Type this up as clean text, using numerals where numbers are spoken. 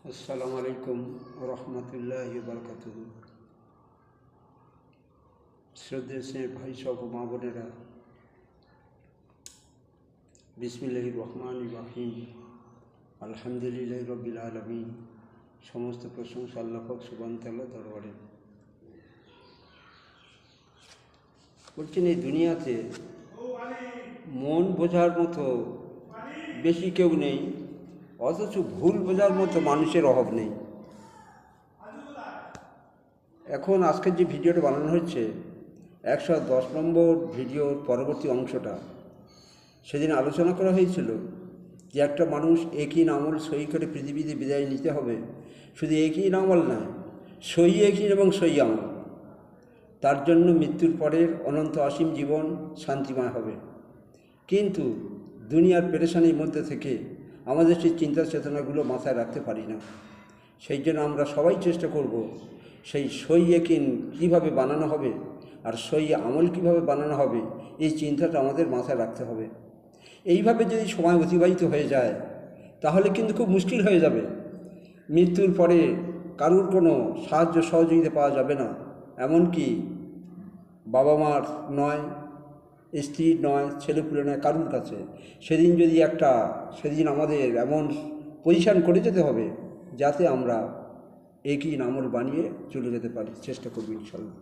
আসসালামু আলাইকুম রহমতুল্লাহি বারকাতুহু। শ্রদ্ধেয় স্নেহ ভাই সহ মা বোনেরা, বিসমিল্লাহির রহমানির রহিম। আলহামদুলিল্লাহি রব্বিল আলামিন। সমস্ত প্রশংসা আল্লাহ পাক সুবহানাহু ওয়া তাআলার দরবারে। বলছেন, এই দুনিয়াতে মন বোঝার মতো বেশি কেউ নেই, অথচ ভুল বোঝার মতো মানুষের অভাব নেই। এখন আজকের যে ভিডিওটা বানানো হচ্ছে 110 নম্বর ভিডিওর পরবর্তী অংশটা, সেদিন আলোচনা করা হয়েছিল যে একটা মানুষ একই আমল সই করে পৃথিবীতে বিদায় নিতে হবে। শুধু একই আমল নয়, সই একই এবং সই আমল, তার জন্য মৃত্যুর পরের অনন্ত অসীম জীবন শান্তিময় হবে। কিন্তু দুনিয়ার পেরেশানির মধ্যে থেকে আমাদের সেই চিন্তা চেতনাগুলো মাথায় রাখতে পারি না। সেই জন্য আমরা সবাই চেষ্টা করব সেই সই একিন কীভাবে বানানো হবে আর সই আমল কীভাবে বানানো হবে, এই চিন্তাটা আমাদের মাথায় রাখতে হবে। এইভাবে যদি সময় অতিবাহিত হয়ে যায় তাহলে কিন্তু খুব মুশকিল হয়ে যাবে। মৃত্যুর পরে কারুর কোনো সাহায্য সহযোগিতা পাওয়া যাবে না, এমনকি বাবা মার নয়, স্ত্রীর নয়, ছেলেপুলে নয়, কারুর কাছে। সেদিন আমাদের এমন পজিশান করে যেতে হবে যাতে আমরা একই আমল বানিয়ে চলে যেতে পারি। চেষ্টা করব ইনশাআল্লাহ।